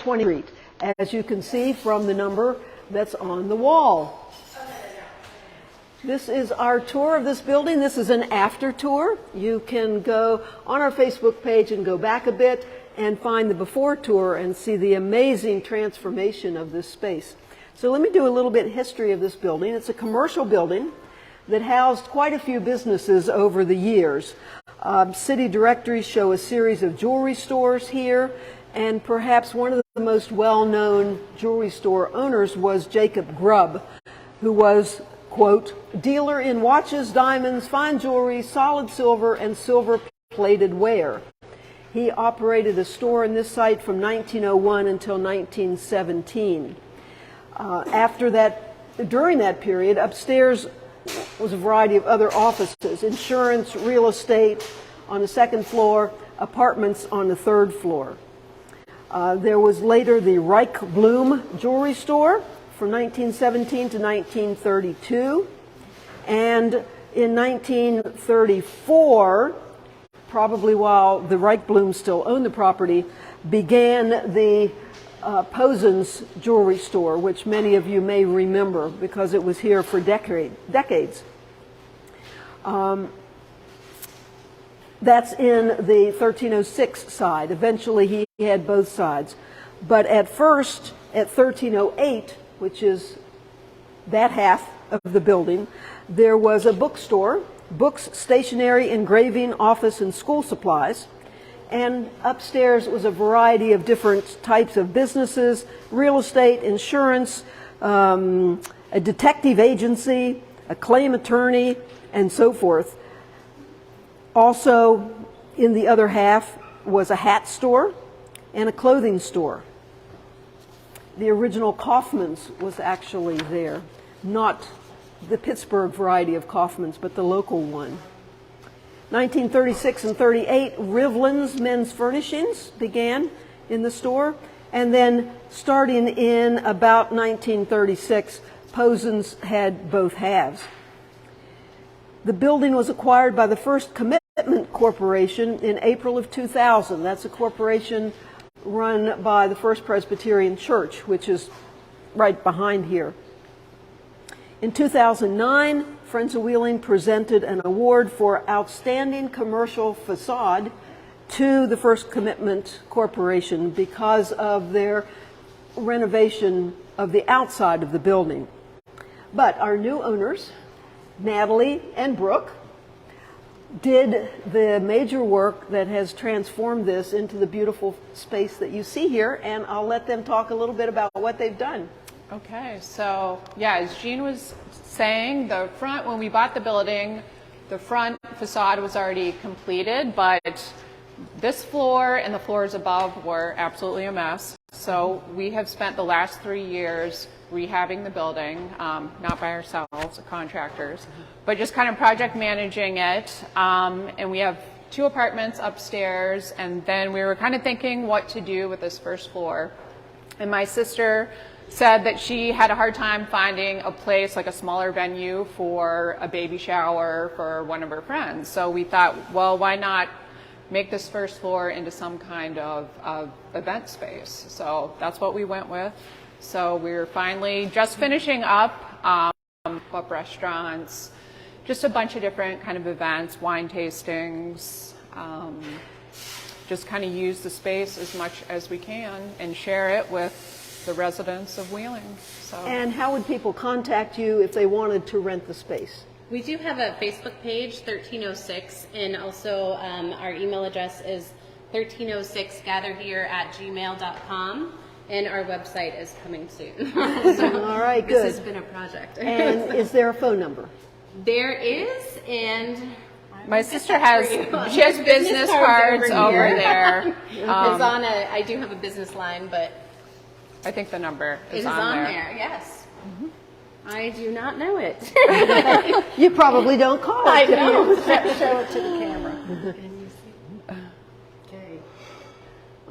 20th Street, as you can see from the number that's on the wall. This is our tour of this building. This is an after tour. You can go on our Facebook page and go back a bit and find the before tour and see the amazing transformation of this space. So let me do a little bit history of this building. It's a commercial building that housed quite a few businesses over the years. City directories show a series of jewelry stores here, and perhaps one of the most well-known jewelry store owners was Jacob Grubb, who was, quote, dealer in watches, diamonds, fine jewelry, solid silver, and silver-plated ware. He operated a store in this site from 1901 until 1917. During that period, upstairs was a variety of other offices, insurance, real estate on the second floor, apartments on the third floor. There was later the Reichblum Jewelry Store from 1917 to 1932. And in 1934, probably while the Reichblum still owned the property, began the Posins Jewelry Store, which many of you may remember because it was here for decades. That's in the 1306 side. Eventually he had both sides. But at first, at 1308, which is that half of the building, there was a bookstore, books, stationery, engraving, office, and school supplies. And upstairs was a variety of different types of businesses, real estate, insurance, a detective agency, a claim attorney, and so forth. Also, in the other half was a hat store and a clothing store. The original Kaufman's was actually there, not the Pittsburgh variety of Kaufman's, but the local one. 1936 and 38, Rivlin's men's furnishings began in the store, and then starting in about 1936, Posins had both halves. The building was acquired by the First Commitment Corporation in April of 2000. That's a corporation run by the First Presbyterian Church, which is right behind here. In 2009, Friends of Wheeling presented an award for Outstanding Commercial Facade to the First Commitment Corporation because of their renovation of the outside of the building. But our new owners, Natalie and Brooke, did the major work that has transformed this into the beautiful space that you see here, and I'll let them talk a little bit about what they've done. Okay, so yeah, as Jean was saying, the front, when we bought the building, the front facade was already completed, but this floor and the floors above were absolutely a mess. So we have spent the last 3 years rehabbing the building, not by ourselves, contractors, but just kind of project managing it. And we have 2 apartments upstairs, and then we were kind of thinking what to do with this first floor. And my sister said that she had a hard time finding a place, like a smaller venue for a baby shower for one of her friends. So we thought, well, why not make this first floor into some kind of event space? So that's what we went with. So we're finally just finishing up restaurants, just a bunch of different kind of events, wine tastings, just kind of use the space as much as we can and share it with the residents of Wheeling. So. And how would people contact you if they wanted to rent the space? We do have a Facebook page, 1306, and also our email address is 1306gatherhere@gmail.com, and our website is coming soon. So all right, good. This has been a project. And is there a phone number? There is, and my sister has, she has business cards over there. It's on I do have a business line, but I think the number is on there. Yes. Mm-hmm. I do not know it. You probably don't call it. I don't. Show it to the camera. Okay.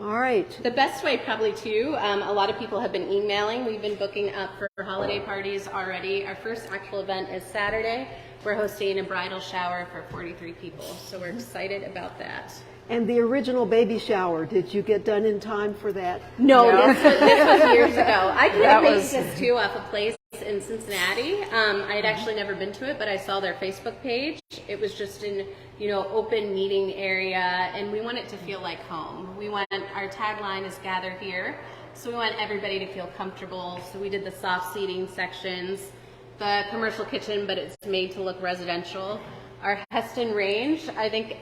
All right. The best way probably too, a lot of people have been emailing. We've been booking up for holiday parties already. Our first actual event is Saturday. We're hosting a bridal shower for 43 people. So we're excited about that. And the original baby shower, did you get done in time for that? No, No. this was years ago. I could have That made was- this too off a place in Cincinnati. I had actually never been to it, but I saw their Facebook page. It was just in, open meeting area, and we want it to feel like home. Our tagline is gather here, so we want everybody to feel comfortable. So we did the soft seating sections, the commercial kitchen, but it's made to look residential. Our Heston range, I think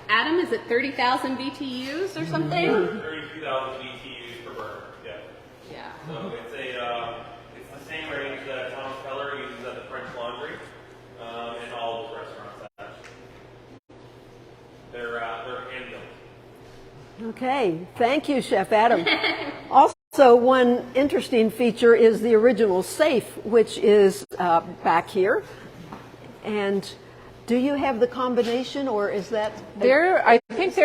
Adam is at 30,000 BTUs or something. 32,000 BTUs per burner. Yeah. Yeah. So it's the same range that Thomas Keller uses at the French Laundry, and all those restaurants actually. They're hand built. Okay, thank you, Chef Adam. Also, one interesting feature is the original safe, which is back here. And do you have the combination, or is that? I think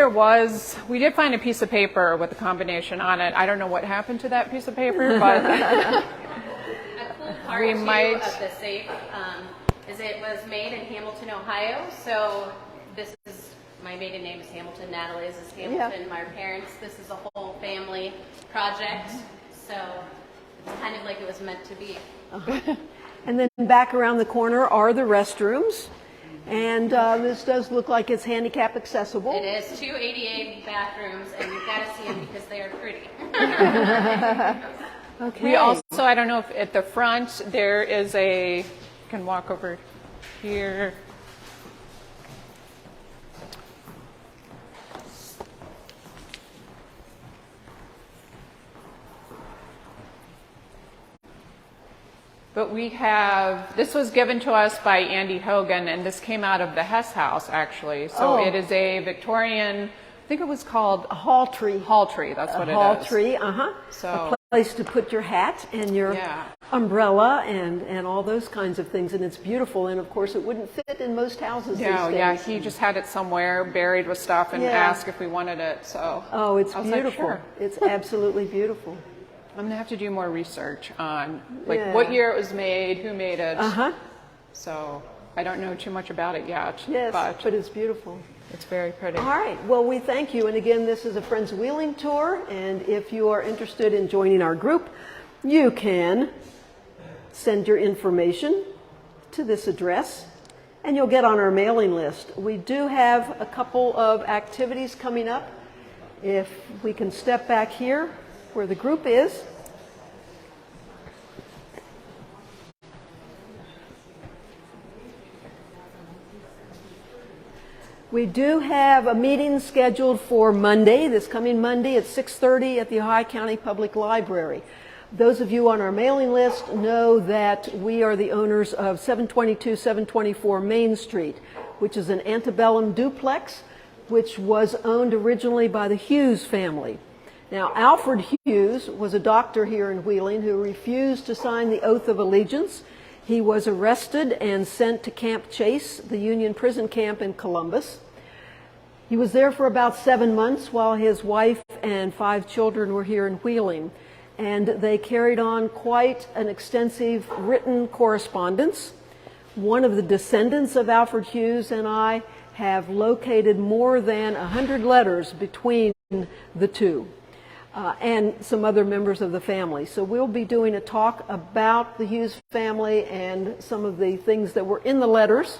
we did find a piece of paper with the combination on it. I don't know what happened to that piece of paper, but A cool part We too might- of the safe is it was made in Hamilton, Ohio. So this is my maiden name is Hamilton. Natalie's is Hamilton. Yeah. My parents. This is a whole family project. So it's kind of like it was meant to be. And then back around the corner are the restrooms. And this does look like it's handicap accessible. It is 2 ADA bathrooms, and you've got to see them because they are pretty. Okay. we also, I don't know if at the front there is you can walk over here. But this was given to us by Andy Hogan, and this came out of the Hess House, actually. So Oh. it is a Victorian, I think it was called A hall tree. hall tree, that's what it is. Hall tree, So- a place to put your hat and your Yeah. umbrella and all those kinds of things. And it's beautiful. And of course, it wouldn't fit in most houses these Yeah, days. yeah, he just had it somewhere buried with stuff and Yeah. asked if we wanted it, so. Oh, it's I was like, beautiful. sure. It's absolutely beautiful. I'm gonna have to do more research on, Yeah. what year it was made, who made it. Uh-huh. So, I don't know too much about it yet, Yes, but but it's beautiful. it's very pretty. All right. Well, we thank you. And again, this is a Friends Wheeling tour. And if you are interested in joining our group, you can send your information to this address and you'll get on our mailing list. We do have a couple of activities coming up. If we can step back here where the group is. We do have a meeting scheduled for Monday, this coming Monday at 6:30 at the Ohio County Public Library. Those of you on our mailing list know that we are the owners of 722, 724 Main Street, which is an antebellum duplex, which was owned originally by the Hughes family. Now, Alfred Hughes was a doctor here in Wheeling who refused to sign the oath of allegiance. He was arrested and sent to Camp Chase, the Union prison camp in Columbus. He was there for about 7 months while his wife and 5 children were here in Wheeling. And they carried on quite an extensive written correspondence. One of the descendants of Alfred Hughes and I have located more than 100 letters between the two. And some other members of the family. So we'll be doing a talk about the Hughes family and some of the things that were in the letters,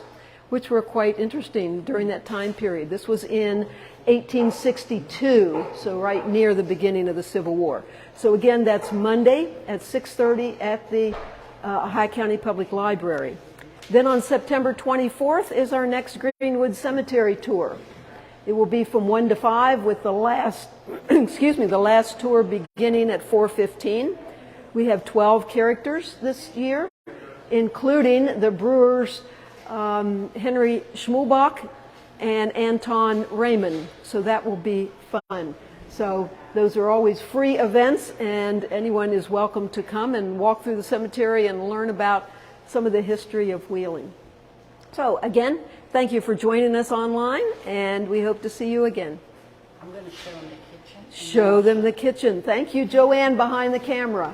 which were quite interesting during that time period. This was in 1862, so right near the beginning of the Civil War. So again, that's Monday at 6:30 at the Ohio County Public Library. Then on September 24th is our next Greenwood Cemetery tour. It will be from 1 to 5 with the last, the last tour beginning at 4:15. We have 12 characters this year, including the Brewers Henry Schmulbach and Anton Raymond. So that will be fun. So those are always free events, and anyone is welcome to come and walk through the cemetery and learn about some of the history of Wheeling. So again, thank you for joining us online, and we hope to see you again. I'm going to show them the kitchen. Show them the kitchen. Thank you, Joanne, behind the camera.